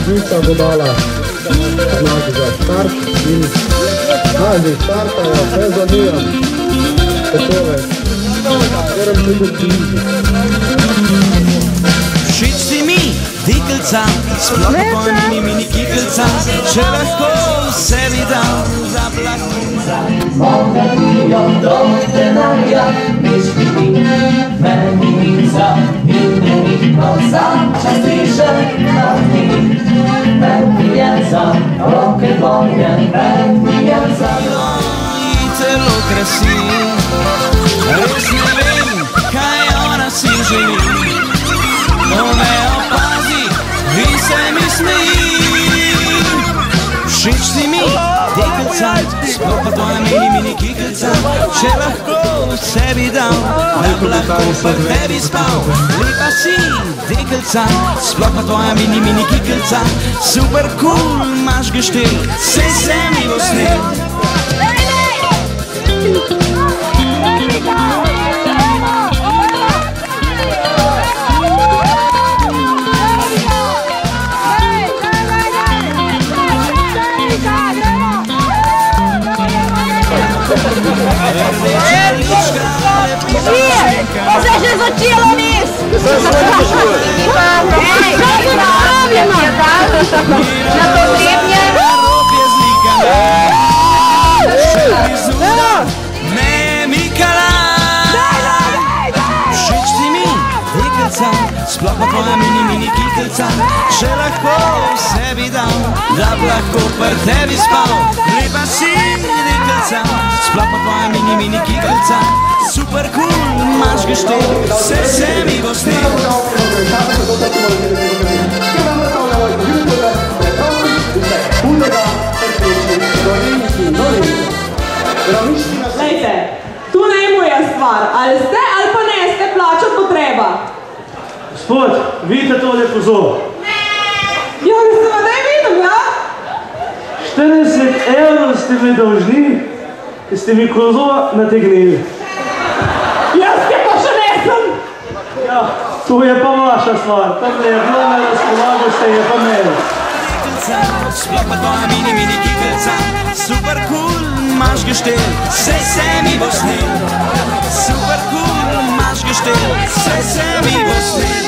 Sodnica bo dala znak za start in naziv startajo, vse zanijam. Takove, katerem tudi Všeč si mi, deklica, sploh pojmi mini kikelca, če lahko sebi dam za plahuca. Zmokavijo do denarja, miški menica in menitno za častiše lahki. Pijenca, roke dvojne, pijenca. I telo krasi, res ne vem, kaj ona si želi. Ko me opazi, vi se mi smeji. Všeč si mi, deklica, sploh pa tvoja mini kikelca, če lahko v sebi dam, da bi lahko pa tebi spal. Lepa si, deklica, sploh pa tvoja mini kikelca, super cool, imaš geštel, sej se mi bo snel. Você já tinha nisso? Ei, na potrебня. Ne mi kalaj. Všeč si mi, deklica, sploh pa tvoja mini kikelca, če lahko v sebi dam, da bi lahko pri tebi spal. Lepa si, deklica, sploh pa tvoja mini kikelca, super cool, imaš geštel, se mi bo snel. Lejte, tu ne je moja stvar, ali ste ali pa ne ste plačati potreba. Gospod, vidite tole kozo? Ja, mislim, da je vidim, ja? 40 evrov ste mi dolžni, ki ste mi kozo nategnili. Jaz te pa še nesem. Ja, to je pa vaša stvar, tam je bilo na razpolago, ste je pa imeli. Sploh pa tvoja mini kikelca, super cool, imaš geštel, sej se mi bo snel. Super cool, stil, vse se mi bo snil.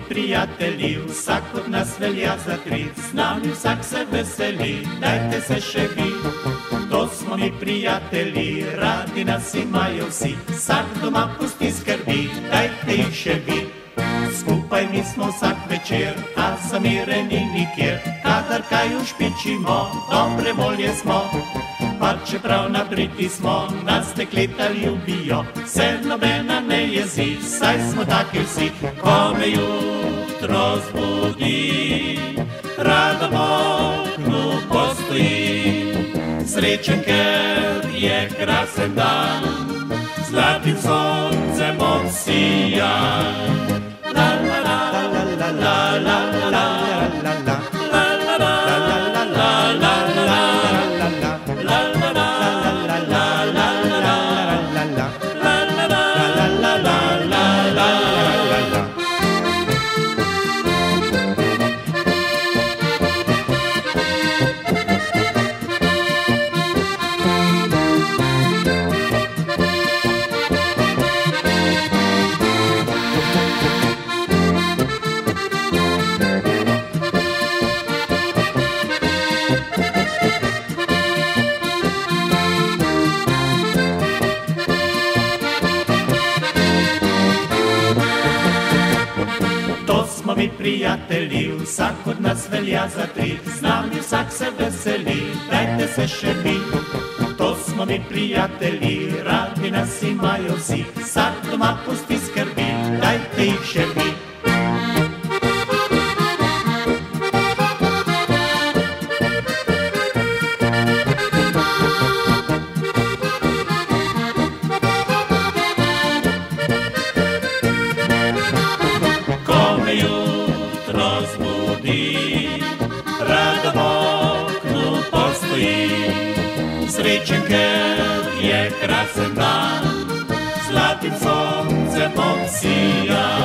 Prijatelji, vsak od nas velja za tri, z nami vsak se veseli, dajte se še vi. To smo mi prijatelji, radi nas imajo vsi, vsak doma pusti skrbi, dajte jih še vi. Skupaj mi smo vsak večer, a zamireni nikjer, kadar kaj ušpičimo, dobre volje smo. Pa čeprav nabriti smo, nas dekleta ljubijo, se nobena ne jezi, saj smo taki vsi. Ko me jutro zbudi, rada v oknu postojim, srečen, ker je krasen dan, zlatim soncem obsijan. La la la la la la la la la la. Mi prijatelji, vsak od nas velja za tri, z nami vsak se veseli, dajte se še vi. To smo mi prijatelji, radi nas imajo vsi, vsak doma pusti skrbi, dajte jih še vi. Srečen, ker je krasen dan, zlatim soncem obsijan.